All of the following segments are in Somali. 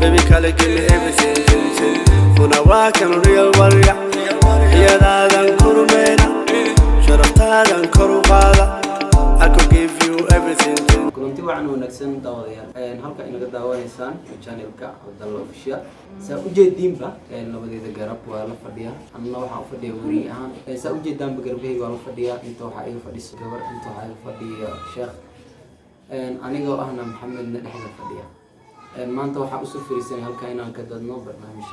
baby kala give me everything kuna waa kan real warrior iyadaadan kurmeena sharaftadan koru qaada I could give you everything kulanti waxaan wanaagsan daawadayaal halka inaga daawanaysaan channelka Abdallah Official saa u jeedinba labadeeda garab waa la fadhiyaa anna waxa u fadhiyaa wari ahaan saa u jeedaan garabkayga waa la fadhiyaa inta waxa ay fadhiso gabar inta waxa ay fadhiyo sheekh anigoo ahna Maxamed dhexda fadhiya maanta waxa u soo fariisanay halka inaan ka dadno barnaamij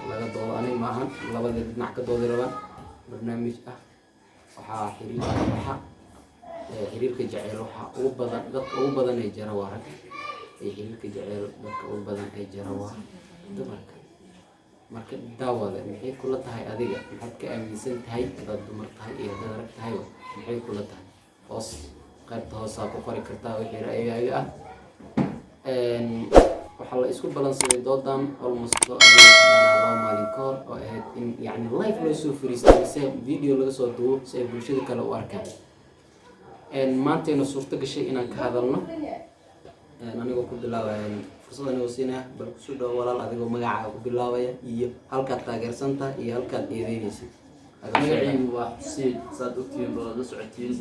laga doodo aniga maahan labadeeda dhinac ka doodi rabaan barnaamij waxa xiriirka jacayl waxa ugu badan dadka ugu badan ay jara waa rag xiriirka jacayl dadka ugu badan ay jara waa dumarka marka daawada maxay kula tahay adiga maxaad ka aaminsan tahay dad dumar tahay iyo dad rag tahay maxay kula tahay hoos qaybta hoos ku qori kartaa wixii ra'yigaaga waxa la isku balansaday doodan almost laba maalin ka hor oo ahayd in yani live loo soo fariistay si video laga soo duubo si bulshada kale u arkaan maantayna suurto gashay inaan ka hadalno anigoo ku bilaabay fursad anigoo siinaya bal ku soo dhaw walaal adigoo magacaaga ku bilaabaya iyo halkaad taageersantahay iyo halkaad eedeynaysid magacaygu waa Xuseen saad ogtiin baa la socotiin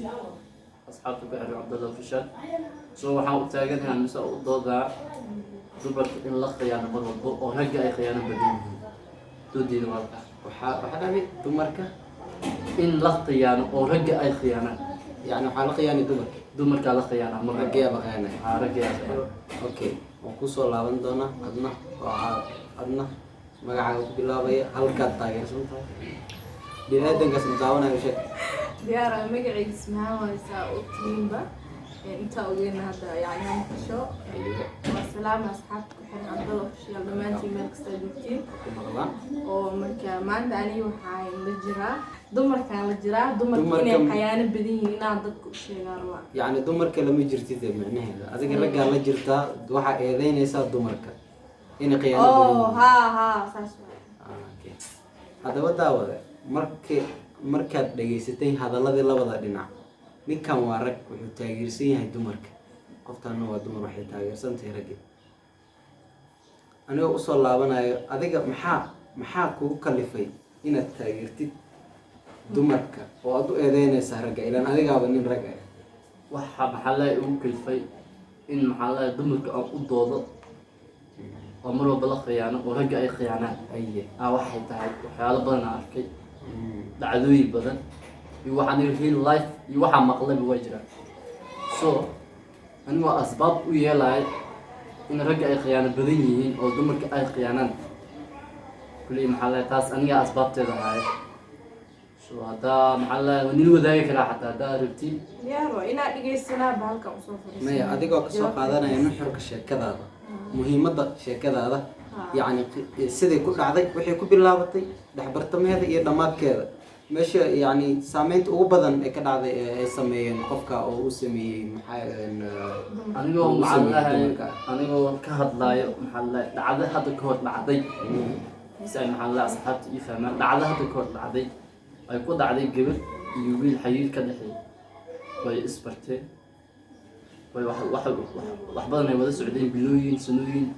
asxaabta ku xiriir Abdallah Official soo waxaan u taaganahay mise u doodaa dumarka in la khiyaano mar walba oo ragga ay khiyaano badan yihiin doodayda waxa dhabi dumarka in la khiyaano oo ragga ay khiyaanaan يعني waxaa la qiyaani dumarka la khiyaana mar ragga ba qiyaanay ragga okay oo ku soo laaban doona adna magacaaga ku bilaabaya halkaad taageersan tahay bini'aadankaas daawanaayo sheeg diyaar magacayga ismaha waa u tiimba inta ogeena hadda yani aan kasho salaam asxaabta ku xiran Abdallah Official dhamaantiin meel kasta joogtiin oo marka maanta aniga waxaan la jiraa dumarka inay xayaano badan yihiin inaan dadku u sheegaan waa yani dumarka lama jirtid macnaheeda adiga ragga la jirtaa waxa eedeynaysa dumarka in qiyaano badan ha saas okay hadaba daawada markaad dhageysatay hadaladii labada dhinac ninkan waa rag wuxuu taageersan yahay dumarka qoftaana waa dumar waxay taageersan tahay ragga aniga u soo laabanayo adiga maxaa kugu kalifay inaad taageertid dumarka oo aad u eedeynaysa ragga ilaan adigaaba nin rag ah waxa maxaa ugu kalifay in maxaa dumarka aan u doodo oo mar walba la khiyaano oo ragga ay khiyaanaan waxay tahay waxyaalo badan aan arkay dhacdooyin badan iyo waxaan real life iyo waxa maqlay way jiraan so anigoo asbaab u yeelay in ragga ay khiyaano badan yihiin oo dumarka ay khiyaanaan kulli maxaa taas aniga asbaabteeda ahay so hada maxaa nin wadaagi kara xataa hada rabti diyaaro inaad dhageysanaa halka u soo fariisan maya adigoo ka soo qaadanaya nuxurka sheekadaada muhiimadda sheekadaada yani sidii ku dhacday waxay ku bilaabatay dhaxbartameeda iyo dhamaadkeeda meesha yani saameynta ugu badan ee ka dhacday ay sameeyeen qofka oo uu sameeyay anigoo ka hadlayo dhacdo hadda ka hor dhacday asxaabta ii fahmaan dhacdo hadda ka hor dhacday ay ku dhacday gabar iyo wiil xiriir ka dhexeey way isbarteen way wax badan ay wada socdeen bilooyin sanooyin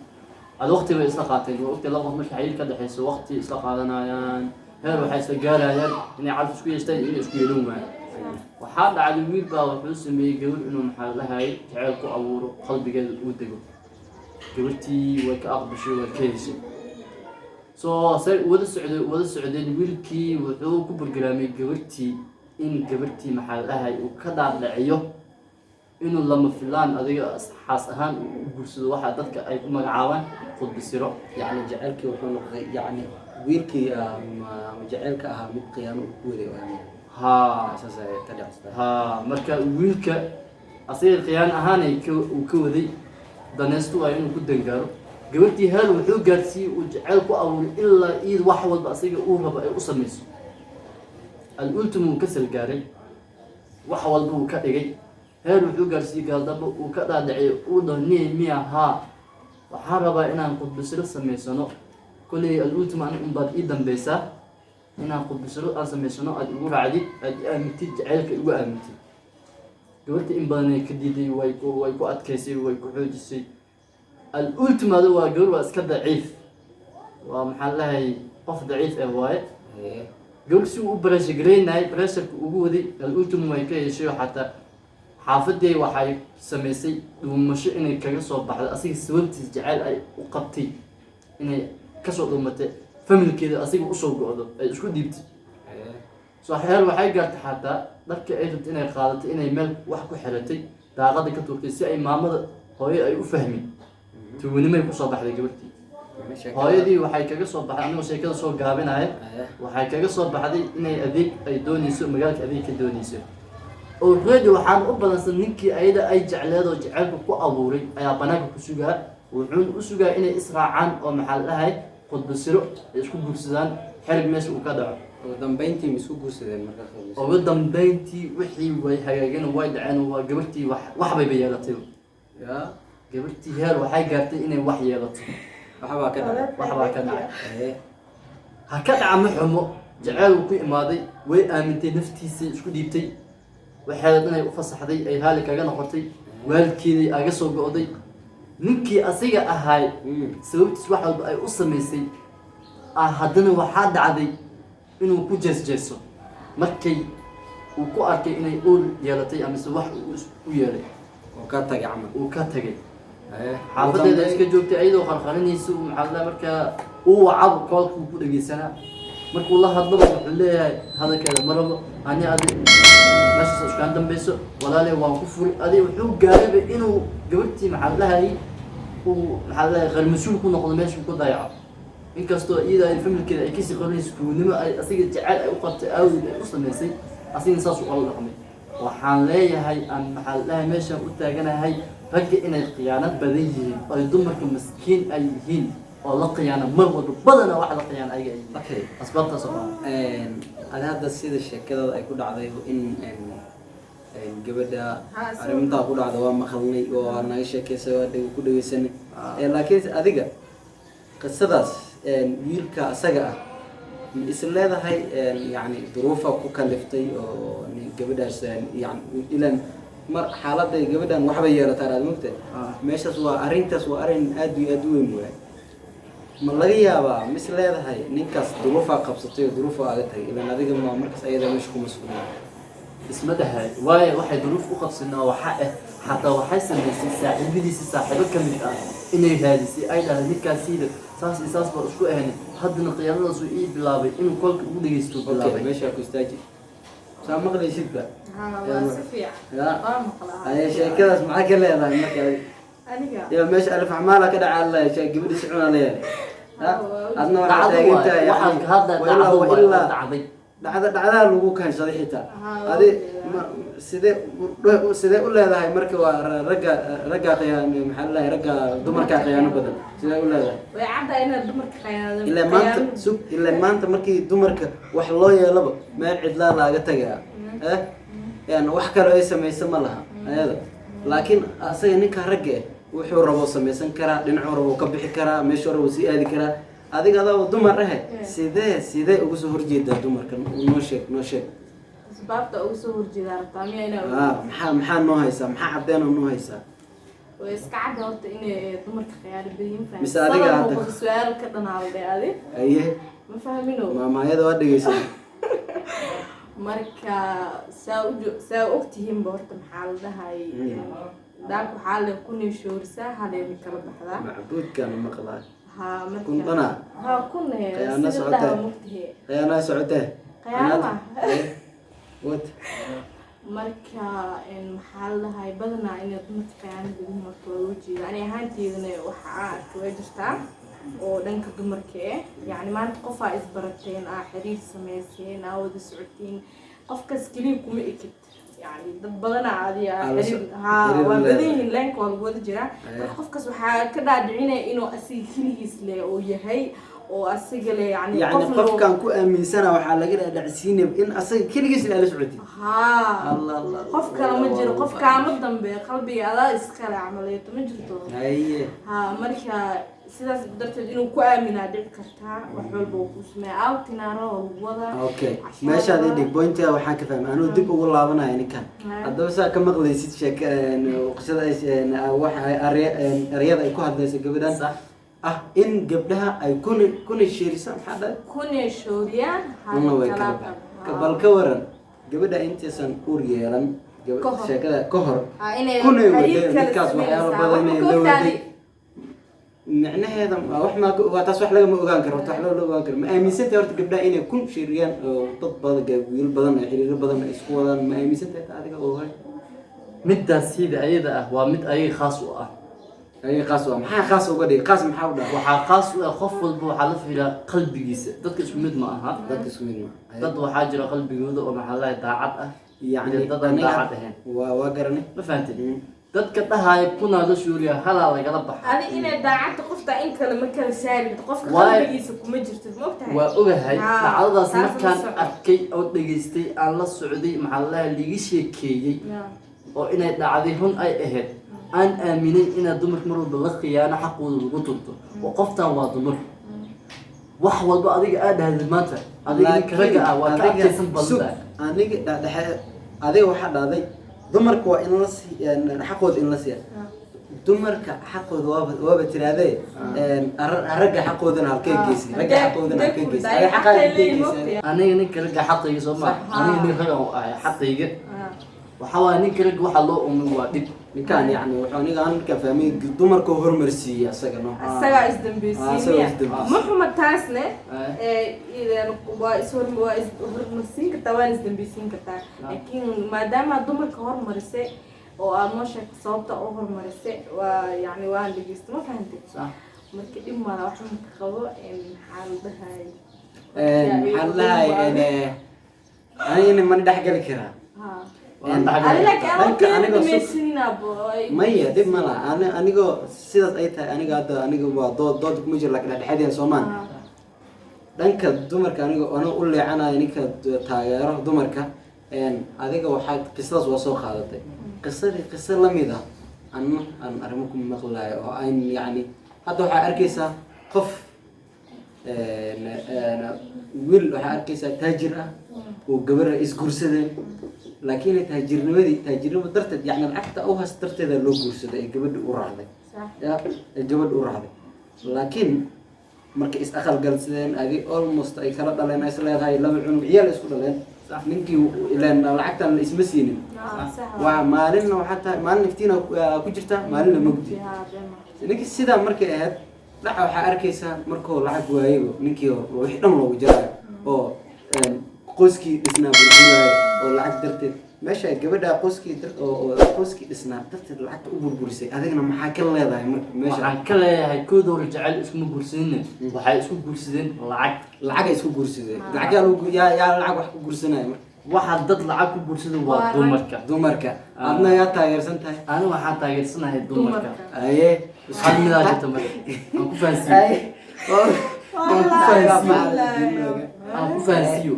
waqti bay isla qaateen waqti laba qof markay xiriir ka dhexeyso waqti isla qaadanayaan heer waxay isla gaarayaan inay cad isku yeestaan inay isku yeelan waayaan waxaa dhacday wiil baa wuxuu sameeyay gabar inuu maxaa lahaay jacayl ku abuuro qalbigeeda uu dego gabartii way ka aqbashay way ka heshay soo say wada socdeen wiilkii wuxuu ku burgaraamay gabartii in gabartii maxaa lahaay uu ka dhaadhiciyo inuu lama filaan adiga xaas ahaan u guursado waxa dadka ay ku magacaabaan qudbisiro yani jacaylkii wuxuu noqday yani wiilkii jacaylka ahaa mid qiyaano ku waday marka wiilka asiga qiyaan ahaan uu ka waday danaystu ay inuu ku dangaaro gabartii heer wuxuu gaarsiiyey uu jacayl ku abuuray ilaa iid wax walba asiga uu rabo ay u samayso al-ultimu ka salgaaray wax walba uu ka dhigay heer wuxuu gaarsiiyey gaaldaba uu ka dhaadhicay uu dhahniyey miya waxaan rabaa inaan qudbisiro samaysano كلي الأولتم أنا أمبارح إيدن بيسا هنا قد بسرعة أسمع شنو أقول عادي أمتي جعلك أقول أمتي قلت إن بني كديدي ويكو أتكسي ويكو حوجسي الأولتيم هذا هو قبل واسكت ضعيف ومحلها قف ضعيف وايد قبل سو بريش جرين هاي بريشر وجودي الأولتيم ما يكفي شيء حتى حافظي وحي سميسي ومش إني كجسوا بعد أصير سويت جعل أي وقبتي إني كسر ضمته فمن كذا أصير أصول قعده إيش كنت ديبت صحيح وحي قلت حتى ذاك أيضا إني قالت إني مل وحكو حرتي دا غادي كتوقي سي أي مامد هاي أي أفهمي توني ما يكون صباح ذي قبلتي هاي دي وحي كجسوا بعد أنا وشيء كذا صور قابين هاي وحي كجسوا بعد إني أذيك أي دوني سو مجالك أذيك دوني سو already waxaan u balansan ninkii ayada ay jecleedo jecelku ku abuuray ayaa banaanka ku sugaa wuxuu u sugaa inay israacaan oo maxal lahay qodbasiro isku guursadaan xirg meesha uu ka dhaco ugu dambeyntii isku guursadeen marka khamiis ugu dambeyntii wixii way hagaageen way dhaceen waa gabartii wax bay yeelatay ya gabartii heer waxay gaartay inay wax yeelato waxba ka dhacay ha ka dhacay xumo jecel uu ku imaaday way aamintay naftiisa isku dhiibtay waxay inay u fasaxday ay haali kaga noqotay waalkeedii aga soo go'day ninkii asiga ahay sababtiis wax walba ay u sameysay haddana waxaa dhacday inuu ku jeesjeeso markay uu ku arkay inay uur yeelatay ama wax u yeelay oo ka tagay camal uu ka tagay xaafadeeda iska joogtay ayadoo qarqarinaysa uu maxaa markaa uu wacab koolku ku dhageysanaa markuu la hadlaba wuxuu leeyahay hadalkeeda marabo ani adi meesha iskaan dambayso walaalay waan ku furi adi wuxuu gaaray inuu gabartii maxaa lahay uu maxaa lahay qalmasuul ku noqdo meesha ku dayaco inkastoo iyada ay familkeeda ay kasii qornayso kuunimo ay asiga jacayl ay u qabtay aawid ay u samaysay asigana saas u qalo dhaqmay waxaan leeyahay aan maxaa lahay meesha u taaganahay ragga inay khiyaanad badan yihiin ay dumarka maskiin ay yihiin oo la qiyaana mar walba badana wax la qiyaana ayaga ay okay asbaabta soo ada hadda sida sheekadada ay ku dhacday in gabadha arrinta ku dhacday waa maqalnay oo naga sheekeysay waa ku dhageysanay laakiin adiga qisadaas wiilka asaga ah is leedahay yani duruufa ku kaliftay oo gabadhaas yani ilan mar xaaladda gabadhan waxba yeelataa aad mugtay meeshaas waa arrintaas waa arrin aad iyo aad u weyn waay ma laga yaabaa mis leedahay ninkaas duruufa qabsatay oo duruufa aga tagay ilan adiga ma markaas ayada meesha kuma sugnaa isma dhahay waayo waxay duruuf u qabsanaa waxa xataa waxay samaysay saaxiibadiisa saaxiibo ka mid ah inay raadisay ay dhahay ninkaasiida saas iyo saas baa isku ahayn haddana khiyaanadaas uu ii bilaabay inuu kolka ugu dhageysto bilaabay meesha ku istaaji saa maqlaysidba waa si fiican waa maqlaa ay sheekadaas maxaa ka leedahay marka aniga يا مش ألف أعمال كده على شيء قبل يسمعون عليه أنا واحد أنت يعني هذا وإلا دعنا لوجو كان صديقته هذه سيدي ولا هذا مركب رجع قيان محله رجع دمر كقيان بدل سيدي ولا هذا ويعدى إن دمر كقيان إلا ما أنت مركي دمر وحلا يلبا ما عد لا جتجا يعني وحكر أي سما لها هذا لكن أصلا نك رجع wuxuu rabo sameeysan kara dhinacu rabo ka bixi kara meesha rabo si aadi kara adiga adoo dumar ah sidee ugu soo horjeedaa dumarka noo sheeg asbaabta ugu soo horjeedaa rabtaamiya inaa maxaa noo haysaa maxaa cadeen noo haysaa way iska cad horta inay dumarka khiyaar badan fahmaan mise adiga hadda su'aal ka dhanaalday adi aye ma fahmino maamaayada waa dhageysan marka saa ogtihiin horta maxaa la dhahay داك وحالة كوني شورسة هذا مكلا بحدا معبود كان مقلع ها كن طنا كن قيانا سعوده قيانا سعوده قيانا وات marka maxaa lahay badana inay dumarka qiyaan badan marka loo jeedo ani ahaanteedana waxa aad way jirtaa oo dhanka dumarka yani maanta qof ay isbarateen xiriir sameeyeen wada socotiin qofkaas kaliya kuma ekid يعني بدنا عادي ها وبدين لينك والجود جرا قفكس وحا كدا دعينا إنه أسيج كليس له ويهي وأسيج له يعني قف كان كو أمين سنة وحلا كده دعسين إن أسيج كليس له سعودي ها الله قف كان مجر قف كان مدم بقلبي على إسكال عملية مجرته هاي ها مركا sidaas darteed inuu ku aaminaa dhici kartaa wax walba uu ku sameeya aawtinaano wada okay meeshaad idhig pointiga waxaan ka fahmay anuu dib ugu laabanayo ninkan haddaba saa ka maqlaysid qisada waxa ereyada ay ku hadlaysa gabadhan ah in gabdhaha ay kuna sheerisa maxaa dhahay kuna shooriyaan bal ka waran gabadha intaysan uur yeelan sheekada ka hor kuna wadeen midkaas waxyaalo badan ay la waday معناها wax ma waa taas wax laga ma ogaan karo wax loo ogaan karo ma aaminsantahay horta gabdhaha inay kun shiriyaan oo dad badan wiil badan ay xiriir badan ay isku wadaan ma aaminsantahay adiga oo hay midaas sida ayada ah waa mid ay khaas u ah ay khaas u ah maxaa khaas uga dhigay khaas maxaa u dhahay waxa khaas u ah qof walba waxa la fiiraa qalbigiisa dadka isku mid ma aha dadka isku mid ma dad waxa jira qalbigooda oo maxaa la daacad ah yani dad aan daacad ahayn waa garanay ma fahantay dadka dhahay kuna la shuuriya hala laga baxay ani inay daacad qofta in kale ma kala saari qofka qalbigiisa kuma jirto ma ogtahay waa ogahay dhacdadaas markaan arkay oo dhageystay aan la socday maxaa la liga sheekeeyay oo inay dhacday run ay ahayd aan aaminay ina dumar mar walba la khiyaano xaqooda lagu tunto oo qoftan waa dumar wax walba adiga aad hadid maanta adiga karaga ah waa ka adkaysan badan aniga dhaxay adiga waxa dhacday dumarku waa in la xaqooda in la siiyo dumarka xaqooda waaba tiraadee ragga xaqoodana halkee geysay ragga xaqoodana halkee geysay aniga ninka ragga xaqayga soo ma aniga ninka ragga oo ah xaqayga waxa waa ninka ragga waxa loo umin waa dhib ninkan yani wuxuu aniga aan ka fahmay dumarka hormarsiiyay asagana asaga isdambeysay ma xuma taasne waa hormarsiin kartaa waan isdambeysiin kartaa laakiin maadaama dumarka hormarisay oo aad noo sheegtay sababta u hormarisay waa yani waan dhegeysta ma fahantay marka dhib mala wax ka qabo maxaa la dhahay anigana man dhex gali karaa maya dib mala anigoo sidaas ay tahay aniga hadda aniga waa dood kuma jiro laakiin dhexdhexaadiyaan Soomaan dhanka dumarka aniga oo u leecanayo ninka taageero dumarka adiga waxa qisadaas waa soo qaadatay qisa lamid ah aan arrimo ku maqlayo oo aan yani hadda waxa arkaysaa qof wiil waxa arkaysaa taajir ah oo gabar isguursadeen laakiin taajirnimo darteed yani lacagta oo haas darteeda loo guursaday gabadha u raacday gabadha u raacday laakiin marka is aqal galsadeen adi almost ay kala dhaleen ay leedahay laba cunug ciyaal isku dhaleen ninkii ilaan lacagtan la isma siinin waa maalin waxa tahay maalin iftiina ku jirta maalin mugdi ninkii sida markay ahayd dhaca waxa arkaysaa markuu lacag waayo ninkii wixii dhan loogu jarayo oo qoyskii dhisnaa burburaayo oo lacag darteed meesha gabadha qoyskii dhisnaa darteed lacagta u burburisay adigna maxaa ka leedahay meesha waxaan ka leeyahay koodooda jecel isma guursadeen waxay isku guursadeen lacag ay isku guursadeen lacag yaa lacag wax ku guursanaya waxa dad lacag ku guursadeen waa dumarka adna yaa taageersan tahay ani waxaan taageersanahay dumarka aye hal midaa jirta marka aan ku fahansiiyo aan ku fahansiiyo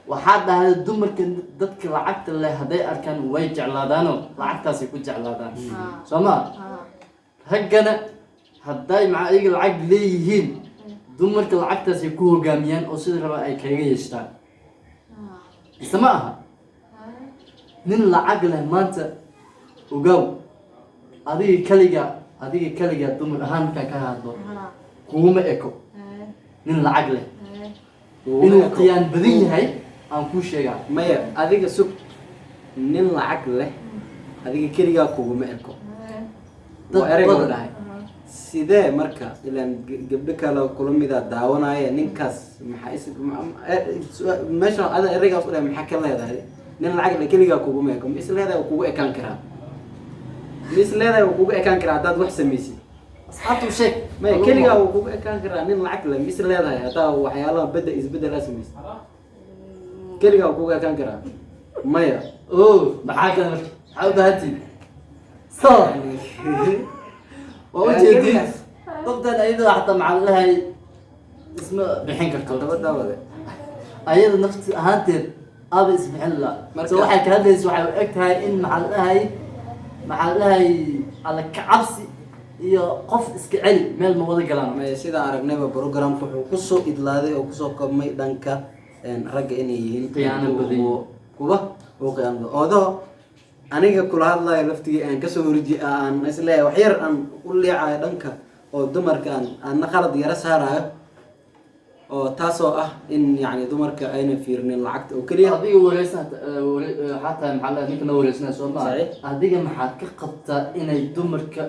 waxaa dhahday dumarka dadka lacagta leh hadday arkaan way jeclaadaanoo lacagtaasay ku jeclaadaan soo ma raggana hadday maca iyaga lacag leeyihiin dumarka lacagtaasay ku hogaamiyaan oo sida raba ay kaga yeeshtaan ise ma aha nin lacag leh maanta ogaaw adiga kaliga dumar ahaan markaan ka hadlo kuuma eko nin lacag leh inuu qiyaan badan yahay aan ku sheegaa maya adiga sug nin lacag leh adiga kaligaa kuguma eko waa ereyga dhahay sidee marka ilaan gabdho kale kula mida daawanaya ninkaas maxaa meesha ada ereygaas u dhahay maxaa ka leedahay nin lacag leh kaligaa kuguma eko ma is leedahay kugu ekaan karaa kugu ekaan karaa haddaad wax samaysid asxaabtu sheeg maya kaligaa uu kugu ekaan karaa nin lacag leh ma is leedahay haddaa waxyaalaha isbeddelaa samaysid kaligaa uu kugu ekaan karaa maya maxaa kale marka maxaa u baahantiin waa ujeedin qoftan ayadoo xataa maxaa lahay isma bixin karto dabadaawade ayada nafti ahaanteed aaba isbixin la so waxay ka hadlaysa waxay u eg tahay in maxaa lahay alla ka cabsi iyo qof iska celi meel ma wada galaan sidaan aragnayba programka wuxuu kusoo idlaaday oo kusoo kabmay dhanka ragga inay yihiin khiyaano badan kuwa oo khiyaano oodoo aniga kula hadlayo laftigii aan kasoo horji aan isleeyahay wax yar aan u leecayo dhanka oo dumarka aan qalad yara saarayo oo taasoo ah in yani dumarka ayna fiirnin lacagta oo kaliya adiga wareysan xataa maxaa la ninka wareysan soo ma adiga maxaad ka qabtaa inay dumarka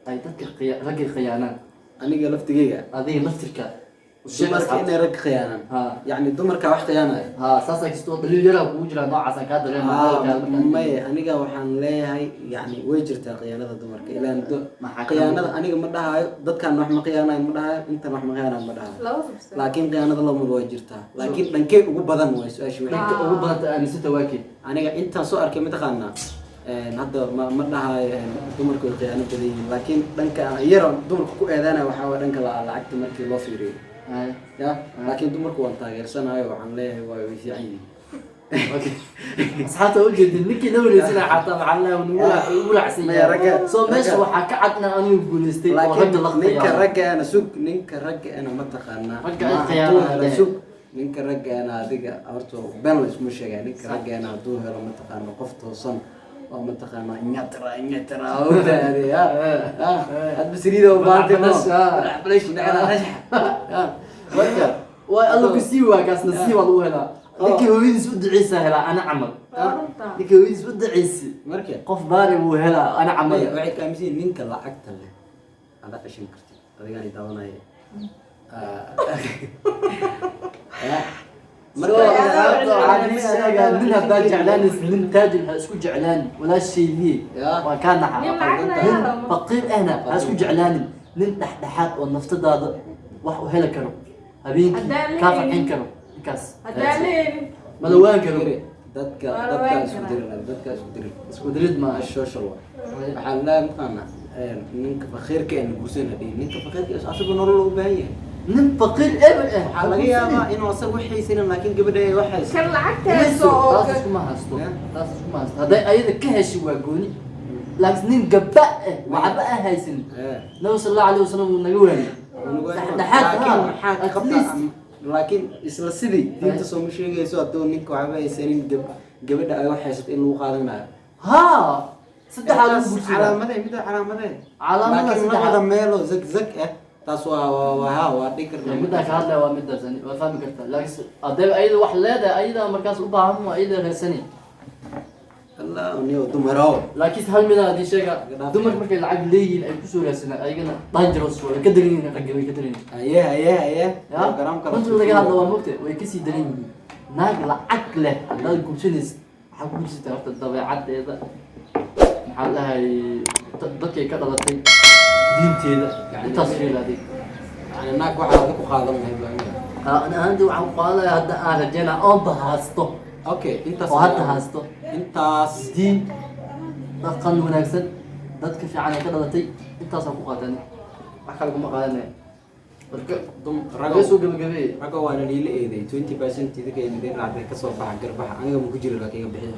ay dadka ragga khiyaanaan aniga laftigeyga adiga laftirka dumarka inay rag khiyaanaan yani dumarka wax khiyaanaya saasa kastoo daliil yaraa kugu jira noocaas aan kaa dareema maye aniga waxaan leeyahay yani way jirtaa khiyaanada dumarka ilaan khiyaanada aniga ma dhahayo dadkan wax ma khiyaanayo ma dhahayo intan wax ma khiyaanayo ma dhahayo laakiin khiyaanada lamud way jirtaa laakiin dhankee ugu badan way su-aasha dhanka ugu badanta aaminsanta waa kee aniga intaan soo arkay mataqaanaa hadda ma dhahayo dumarku way khiyaano badan yihiin laakiin dhanka yar dumarka ku eedaanaya waxaa waa dhanka lacagta markii loo fiiriyo ya laakiin dumarku waan taageersanayo waxaan leeyahay waa way fiican yihiin asxaabta ujeedin ninkii la wareysana xataa maxaa la ugu raacsan yahay soo meesha waxaa ka cad inaan anigu guulaystay oo ragga la ninka raggaana sug ninka raggaana ma taqaanaa ragga ay khiyaanada sug ninka raggaana adiga horta been la isma sheegay ninka raggaana hadduu helo ma taqaano qof toosan oo ma taqaano nyatra oo daade ya had bisriida oo baantay no balash dhacana marka waa alla ku sii waagaas nasiib lagu helaa ninkii hooyadiis u duceysa helaa ana camal ninkii hooyadiis u duceysi marka qof baari buu helaa ana camal waxay kaaminsan ninka lacagta leh ada qashin karti adigaan daawanaya nin haddaa jeclaanis nin taajir ha isku jeclaanin walaashaydii waa kaa naxa nin faqiir ahna ha isku jeclaanin nin dhexdhexaad oo naftadaada wax u heli karo habeenkii kaa farxin karo ninkaas malawaan karo dadka isku dirid ma social waxaa la maqaana ninka faqiirka ee guursan hadii ninka faqiirka asagu nolol u baahan yahay nin faqiir eber ah waxaa laga yaabaa inuu asagu waxaysan laakiin gabadha ay waxaysan kan lacagteeso taas iskuma haysto hadday ayada ka heshay waa gooni laakiin nin gabba ah waxba aan haysan nabi sallallahu alayhi wasallam uu naga waayay laakiin isla sidii diinta soo ma sheegayso hadduu ninka waxba haysanin gabadha ay waxaysato in lagu qaadanayo saddex calaamadee mid laakiin labada meeloo zag ah taas waa dhikr middaa ka hadlaya waa midaas waa fahmi kartaa laakiin hadday ayada wax leedahay ayada markaas u baahan waa ayada reesani allah niyo dumaro laakiin hal mid hadii sheega dumar markay lacag leeyihiin ay kusoo raadsanaa ayagana dangerous way ka daran yihiin ragga way ka daran yihiin aye runta laga hadla waa mogta way kasii daran yihiin naag lacag leh haddaad guursanaysa waxaa ku guursatay horta dabeecadeeda maxaa lahay dadkay ka dhalatay diinteeda intaas fiil adig yani naag waxaa ku qaadan lahayd ana ahaantii waxaan ku qaadan lahaa hadda aan rajeynaa oon bahaasto okay intaas oo hadda haasto intaas diin dhaqan wanaagsan dadka fiican ay ka dhalatay intaasaan ku qaatan wax kale kuma qaadanaya marka ragga soo gabagabeeyay ragga waa la liila eeday 20% idinka idin raacday ka soo baxa garbaxa aniga ma ku jiro laakiin bixiyo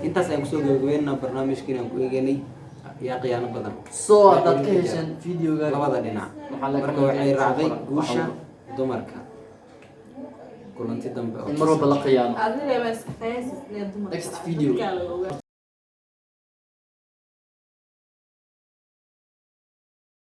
intaas ayaan kusoo gabagabeynaa barnaamijkiina aan ku eeganay yaa qiyaano badan soo haddaad ka hesheen videoga labada dhinac marka waxay raacday guusha dumarka kulanti dambe mar walba la qiyaano adiga ma iska qiyaasis next video